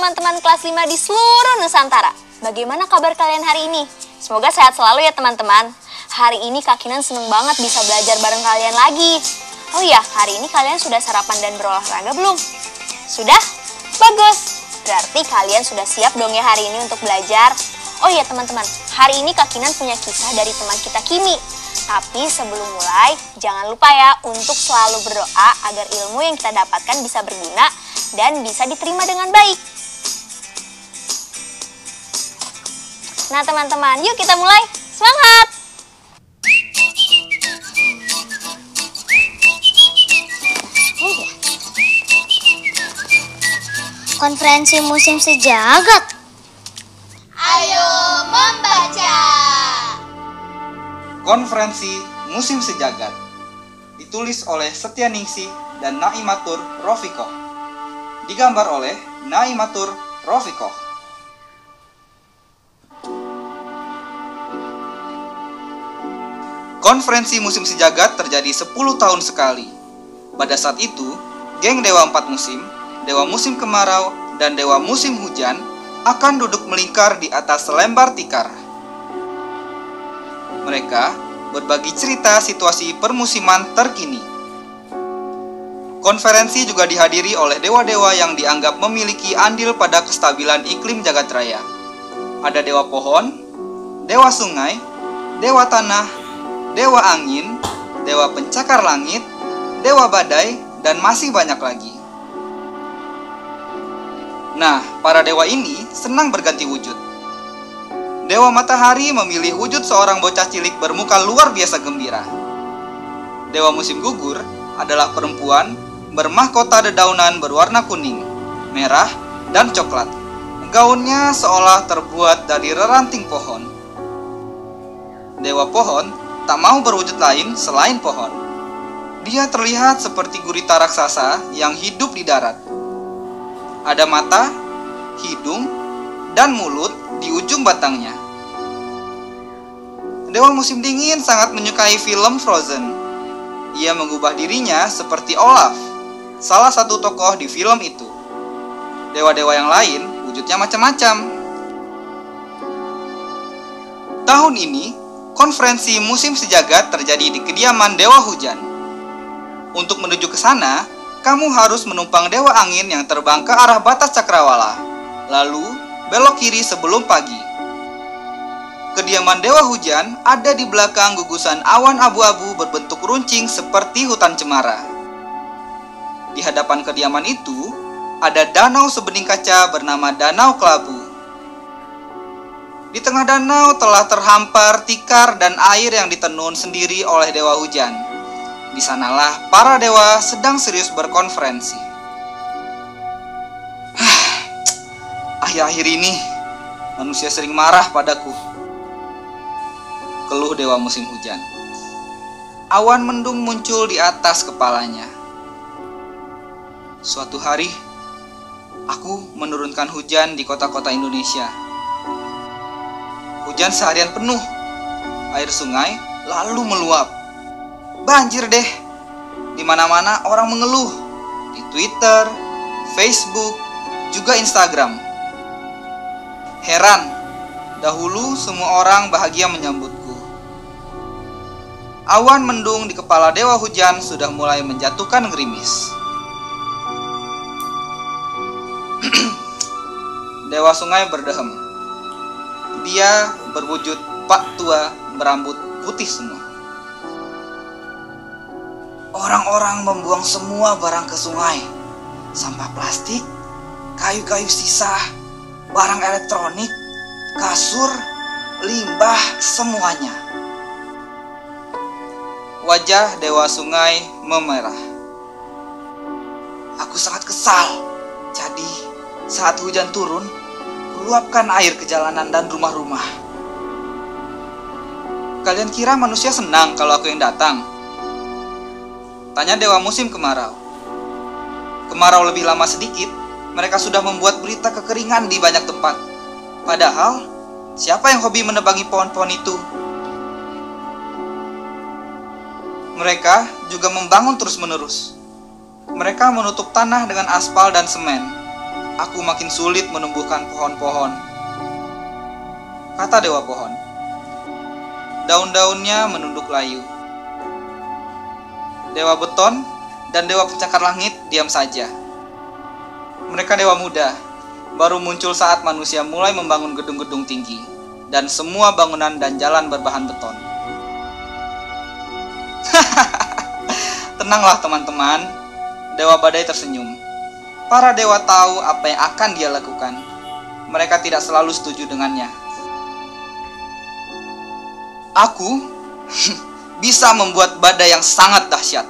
Teman-teman kelas 5 di seluruh Nusantara. Bagaimana kabar kalian hari ini? Semoga sehat selalu ya teman-teman. Hari ini Kak Kinan seneng banget bisa belajar bareng kalian lagi. Oh iya, hari ini kalian sudah sarapan dan berolahraga belum? Sudah? Bagus. Berarti kalian sudah siap dong ya hari ini untuk belajar. Oh iya teman-teman, hari ini Kak Kinan punya kisah dari teman kita Kimi. Tapi sebelum mulai, jangan lupa ya untuk selalu berdoa agar ilmu yang kita dapatkan bisa berguna dan bisa diterima dengan baik. Nah teman-teman, yuk kita mulai. Semangat! Konferensi musim sejagat. Ayo membaca. Konferensi musim sejagat ditulis oleh Setyaningsih dan Naimatur Rofikoh. Digambar oleh Naimatur Rofikoh. Konferensi musim sejagat terjadi 10 tahun sekali. Pada saat itu, geng Dewa 4 musim, Dewa musim kemarau, dan Dewa musim hujan akan duduk melingkar di atas selembar tikar. Mereka berbagi cerita situasi permusiman terkini. Konferensi juga dihadiri oleh dewa-dewa yang dianggap memiliki andil pada kestabilan iklim jagat raya. Ada Dewa Pohon, Dewa Sungai, Dewa Tanah, Dewa Angin, Dewa Pencakar Langit, Dewa Badai, dan masih banyak lagi. Nah, para dewa ini senang berganti wujud. Dewa Matahari memilih wujud seorang bocah cilik bermuka luar biasa gembira. Dewa musim gugur adalah perempuan bermahkota dedaunan berwarna kuning, merah, dan coklat. Gaunnya seolah terbuat dari reranting pohon. Dewa Pohon tak mau berwujud lain selain pohon. Dia terlihat seperti gurita raksasa yang hidup di darat. Ada mata, hidung, dan mulut di ujung batangnya. Dewa musim dingin sangat menyukai film Frozen. Ia mengubah dirinya seperti Olaf, salah satu tokoh di film itu. Dewa-dewa yang lain wujudnya macam-macam. Tahun ini, konferensi musim sejagat terjadi di kediaman Dewa Hujan. Untuk menuju ke sana, kamu harus menumpang Dewa Angin yang terbang ke arah batas cakrawala. Lalu, belok kiri sebelum pagi. Kediaman Dewa Hujan ada di belakang gugusan awan abu-abu berbentuk runcing seperti hutan cemara. Di hadapan kediaman itu, ada danau sebening kaca bernama Danau Kelabu. Di tengah danau telah terhampar tikar dan air yang ditenun sendiri oleh Dewa Hujan. Di sanalah para dewa sedang serius berkonferensi. Akhir-akhir ini, manusia sering marah padaku, keluh Dewa musim hujan. Awan mendung muncul di atas kepalanya. Suatu hari, aku menurunkan hujan di kota-kota Indonesia. Hujan seharian penuh, air sungai lalu meluap. Banjir deh, di mana-mana orang mengeluh, di Twitter, Facebook, juga Instagram. Heran, dahulu semua orang bahagia menyambutku. Awan mendung di kepala Dewa Hujan sudah mulai menjatuhkan gerimis. Dewa Sungai berdehem. Dia berwujud pak tua berambut putih semua. Orang-orang membuang semua barang ke sungai. Sampah plastik, kayu-kayu sisa, barang elektronik, kasur, limbah, semuanya. Wajah Dewa Sungai memerah. Aku sangat kesal. Jadi, saat hujan turun, luapkan air ke jalanan dan rumah-rumah. Kalian kira manusia senang kalau aku yang datang? Tanya Dewa Musim Kemarau. Kemarau lebih lama sedikit, mereka sudah membuat berita kekeringan di banyak tempat. Padahal, siapa yang hobi menebangi pohon-pohon itu? Mereka juga membangun terus-menerus. Mereka menutup tanah dengan aspal dan semen. Aku makin sulit menumbuhkan pohon-pohon. Kata Dewa Pohon. Daun-daunnya menunduk layu. Dewa Beton dan Dewa Pencakar Langit diam saja. Mereka dewa muda, baru muncul saat manusia mulai membangun gedung-gedung tinggi, dan semua bangunan dan jalan berbahan beton. Tenanglah teman-teman, Dewa Badai tersenyum. Para dewa tahu apa yang akan dia lakukan. Mereka tidak selalu setuju dengannya. Aku bisa membuat badai yang sangat dahsyat.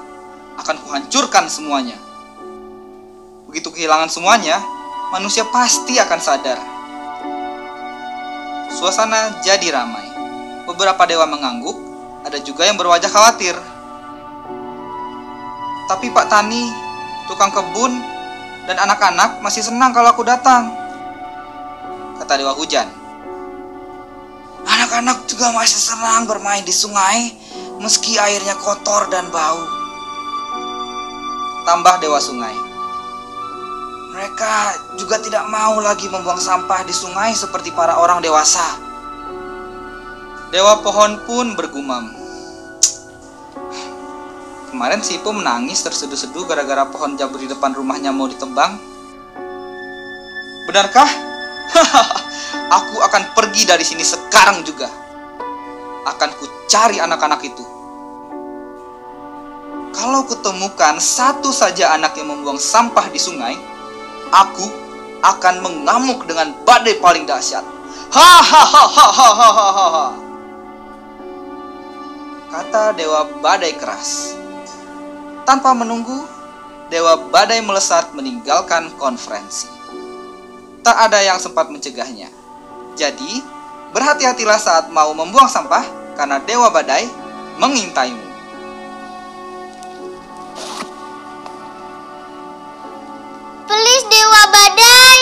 Akan kuhancurkan semuanya. Begitu kehilangan semuanya, manusia pasti akan sadar. Suasana jadi ramai. Beberapa dewa mengangguk, ada juga yang berwajah khawatir. Tapi Pak Tani, tukang kebun, dan anak-anak masih senang kalau aku datang, kata Dewa Hujan. Anak-anak juga masih senang bermain di sungai, meski airnya kotor dan bau, tambah Dewa Sungai. Mereka juga tidak mau lagi membuang sampah di sungai seperti para orang dewasa. Dewa Pohon pun bergumam. Kemarin si Ipo menangis terseduh-seduh gara-gara pohon jambu di depan rumahnya mau ditebang. Benarkah? Aku akan pergi dari sini sekarang juga. Akan ku cari anak-anak itu. Kalau kutemukan satu saja anak yang membuang sampah di sungai, aku akan mengamuk dengan badai paling dahsyat. Hahaha. Kata Dewa Badai keras. Tanpa menunggu, Dewa Badai melesat meninggalkan konferensi. Tak ada yang sempat mencegahnya. Jadi, berhati-hatilah saat mau membuang sampah, karena Dewa Badai mengintaimu. Please Dewa Badai,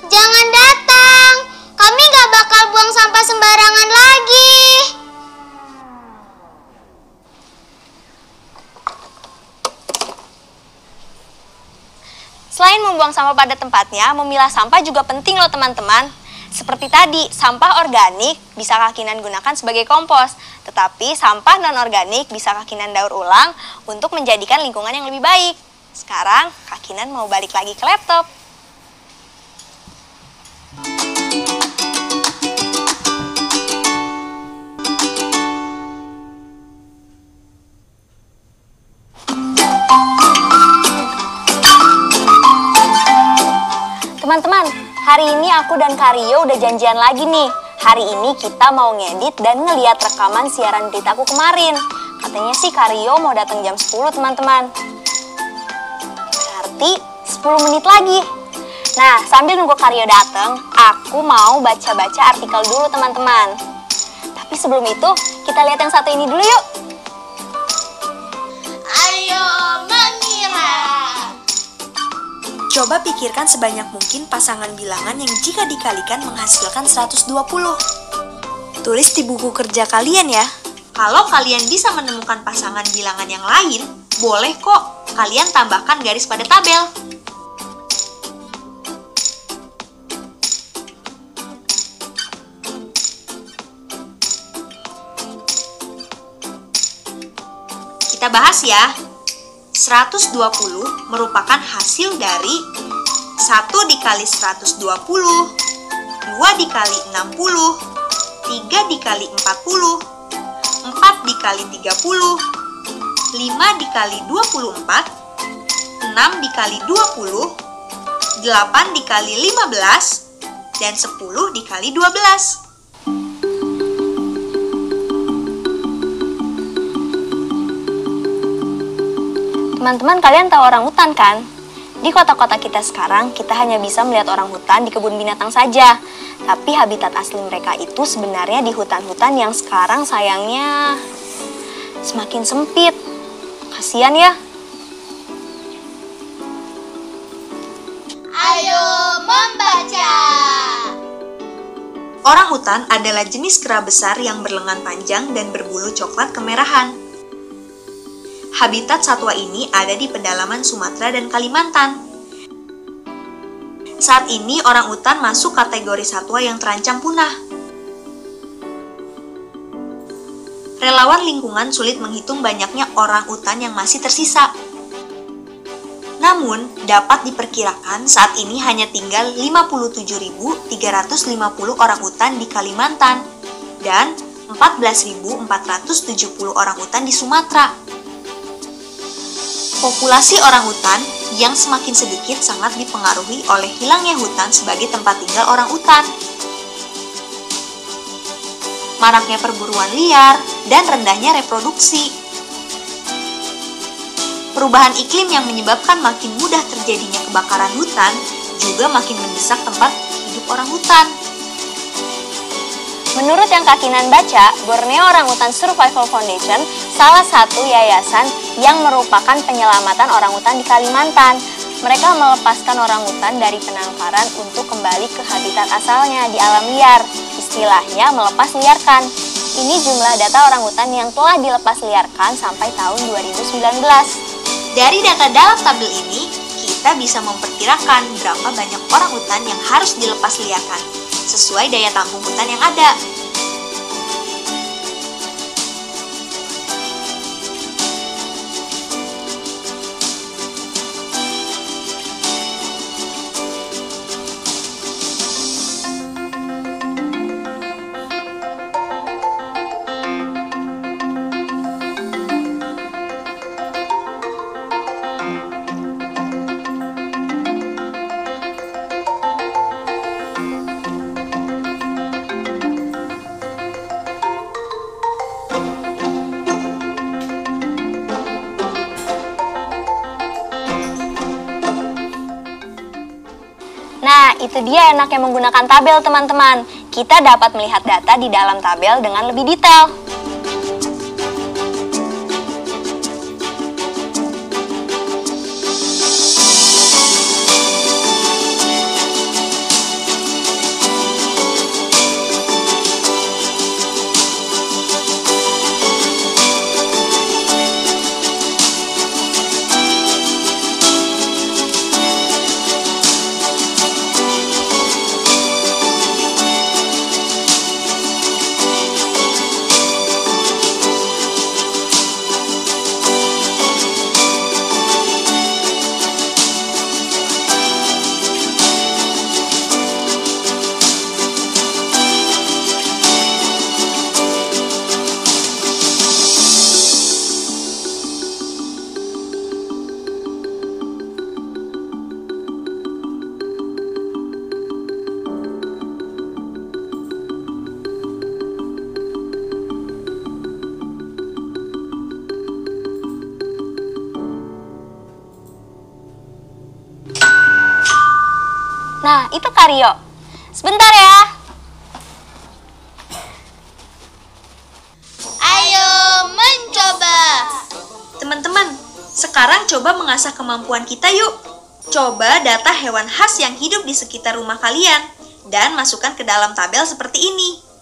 jangan datang. Kami gak bakal buang sampah sembarangan lagi. Selain membuang sampah pada tempatnya, memilah sampah juga penting loh teman-teman. Seperti tadi, sampah organik bisa Kakinan gunakan sebagai kompos. Tetapi sampah non-organik bisa Kakinan daur ulang untuk menjadikan lingkungan yang lebih baik. Sekarang, Kakinan mau balik lagi ke laptop. Teman-teman, hari ini aku dan Karyo udah janjian lagi nih. Hari ini kita mau ngedit dan ngeliat rekaman siaran beritaku kemarin. Katanya sih Karyo mau datang jam 10, teman-teman. Berarti 10 menit lagi. Nah, sambil nunggu Karyo datang, aku mau baca-baca artikel dulu, teman-teman. Tapi sebelum itu, kita lihat yang satu ini dulu yuk. Ayo mengira. Coba pikirkan sebanyak mungkin pasangan bilangan yang jika dikalikan menghasilkan 120. Tulis di buku kerja kalian ya. Kalau kalian bisa menemukan pasangan bilangan yang lain, boleh kok kalian tambahkan garis pada tabel. Kita bahas ya. 120 merupakan hasil dari 1 dikali 120 2 dikali 60, 3 dikali 40, 4 dikali 30, 5 dikali 24, 6 dikali 20, 8 dikali 15, dan 10 dikali 12. Teman-teman, kalian tahu orangutan kan? Di kota-kota kita sekarang, kita hanya bisa melihat orangutan di kebun binatang saja. Tapi habitat asli mereka itu sebenarnya di hutan-hutan yang sekarang sayangnya semakin sempit. Kasian ya. Ayo membaca. Orangutan adalah jenis kera besar yang berlengan panjang dan berbulu coklat kemerahan. Habitat satwa ini ada di pedalaman Sumatera dan Kalimantan. Saat ini orangutan masuk kategori satwa yang terancam punah. Relawan lingkungan sulit menghitung banyaknya orangutan yang masih tersisa. Namun, dapat diperkirakan saat ini hanya tinggal 57.350 orangutan di Kalimantan dan 14.470 orangutan di Sumatera. Populasi orangutan yang semakin sedikit sangat dipengaruhi oleh hilangnya hutan sebagai tempat tinggal orangutan, maraknya perburuan liar, dan rendahnya reproduksi. Perubahan iklim yang menyebabkan makin mudah terjadinya kebakaran hutan juga makin mendesak tempat hidup orangutan. Menurut yang Kakinan baca, Borneo Orangutan Survival Foundation salah satu yayasan yang merupakan penyelamatan orangutan di Kalimantan. Mereka melepaskan orangutan dari penangkaran untuk kembali ke habitat asalnya di alam liar. Istilahnya melepas liarkan. Ini jumlah data orangutan yang telah dilepas liarkan sampai tahun 2019. Dari data dalam tabel ini, kita bisa memperkirakan berapa banyak orangutan yang harus dilepas liarkan, sesuai daya tampung hutan yang ada. Nah, itu dia enaknya menggunakan tabel, teman-teman. Kita dapat melihat data di dalam tabel dengan lebih detail. Nah, itu Karyo. Sebentar ya. Ayo mencoba. Teman-teman, sekarang coba mengasah kemampuan kita yuk. Coba data hewan khas yang hidup di sekitar rumah kalian dan masukkan ke dalam tabel seperti ini.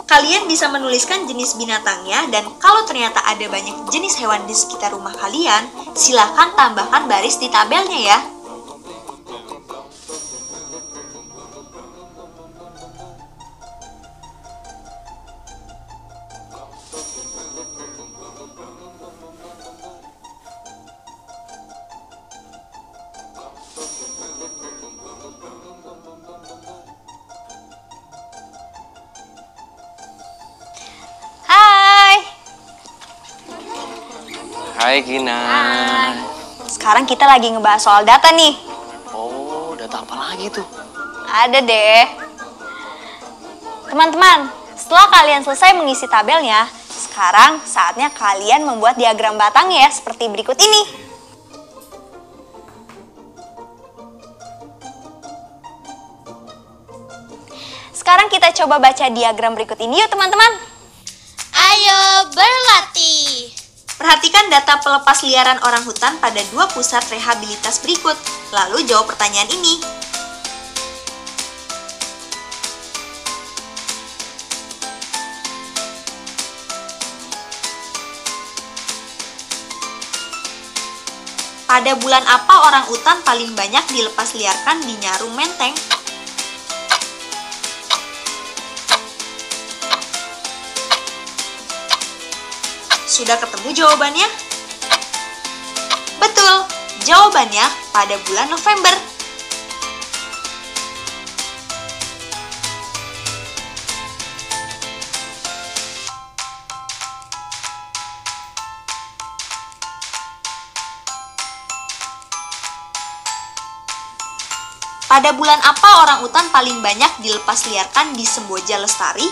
Kalian bisa menuliskan jenis binatangnya dan kalau ternyata ada banyak jenis hewan di sekitar rumah kalian, silahkan tambahkan baris di tabelnya ya. Hai Kinan. Sekarang kita lagi ngebahas soal data nih. Oh, data apa lagi tuh? Ada deh. Teman-teman, setelah kalian selesai mengisi tabelnya, sekarang saatnya kalian membuat diagram batang ya, seperti berikut ini. Sekarang kita coba baca diagram berikut ini yuk teman-teman. Ayo berlatih. Perhatikan data pelepas liaran orang hutan pada 2 pusat rehabilitas berikut. Lalu jawab pertanyaan ini. Pada bulan apa orang utan paling banyak dilepas liarkan di Nyarung Menteng? Sudah ketemu jawabannya? Betul, jawabannya pada bulan November. Pada bulan apa orang utan paling banyak dilepas liarkan di Semboja Lestari?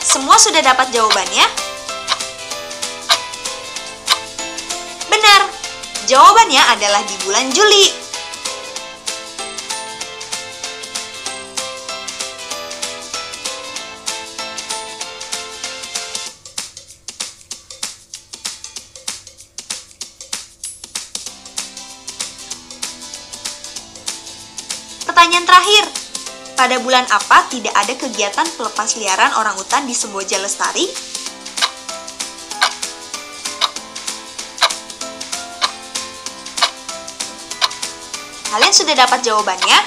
Semua sudah dapat jawabannya? Benar, jawabannya adalah di bulan Juli. Pertanyaan terakhir. Pada bulan apa tidak ada kegiatan pelepas liaran orangutan di Semboja Lestari? Kalian sudah dapat jawabannya?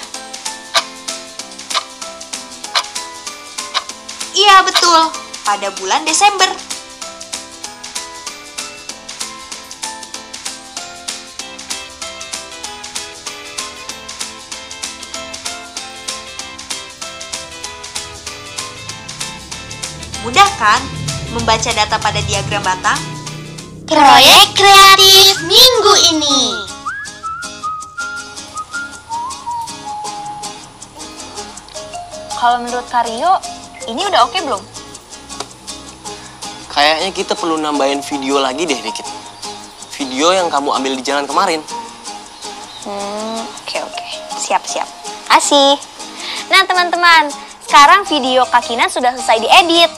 Iya, betul. Pada bulan Desember. Mudah kan membaca data pada diagram batang? Proyek kreatif minggu ini. Kalau menurut Karyo, ini udah oke belum? Kayaknya kita perlu nambahin video lagi deh dikit. Video yang kamu ambil di jalan kemarin. Oke. Siap. Asih. Nah teman-teman, sekarang video Kak Kinan sudah selesai diedit.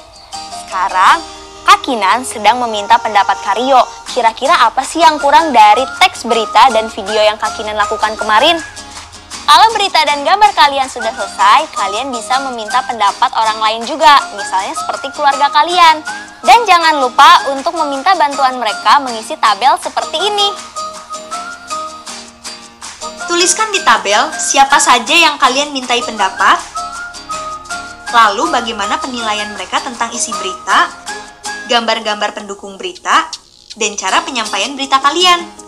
Sekarang, Kak Kinan sedang meminta pendapat Karyo. Kira-kira apa sih yang kurang dari teks berita dan video yang Kak Kinan lakukan kemarin? Kalau berita dan gambar kalian sudah selesai, kalian bisa meminta pendapat orang lain juga, misalnya seperti keluarga kalian. Dan jangan lupa untuk meminta bantuan mereka mengisi tabel seperti ini. Tuliskan di tabel siapa saja yang kalian mintai pendapat, lalu bagaimana penilaian mereka tentang isi berita, gambar-gambar pendukung berita, dan cara penyampaian berita kalian.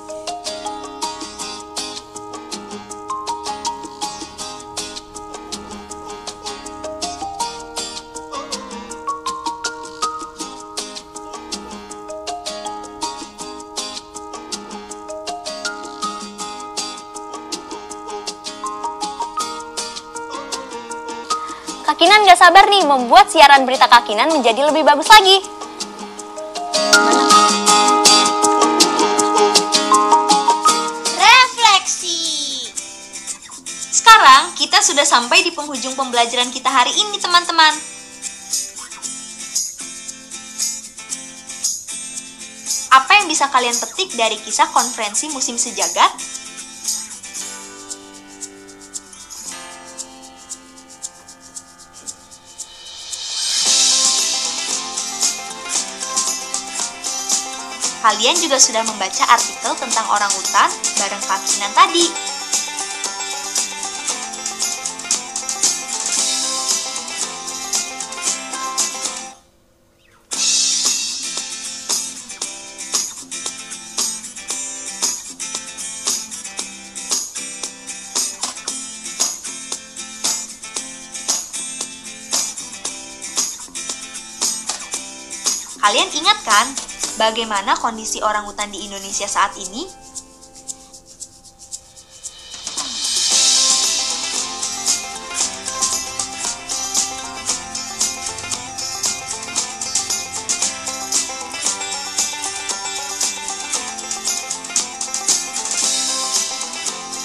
Kak Kinan gak sabar nih membuat siaran berita Kak Kinan menjadi lebih bagus lagi. Refleksi. Sekarang kita sudah sampai di penghujung pembelajaran kita hari ini, teman-teman. Apa yang bisa kalian petik dari kisah konferensi musim sejagat? Kalian juga sudah membaca artikel tentang orangutan bareng Kak Kinan tadi. Kalian ingat kan bagaimana kondisi orangutan di Indonesia saat ini?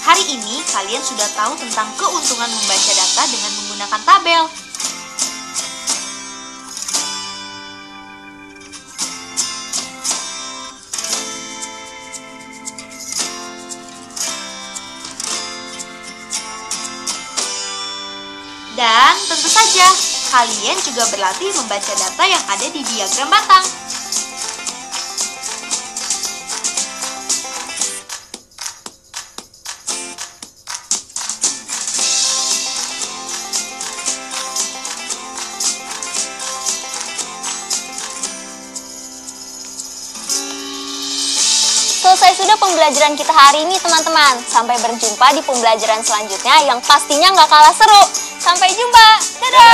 Hari ini kalian sudah tahu tentang keuntungan membaca data dengan menggunakan tabel. Dan tentu saja, kalian juga berlatih membaca data yang ada di diagram batang. Selesai sudah pembelajaran kita hari ini teman-teman. Sampai berjumpa di pembelajaran selanjutnya yang pastinya nggak kalah seru. Sampai jumpa. Dadah!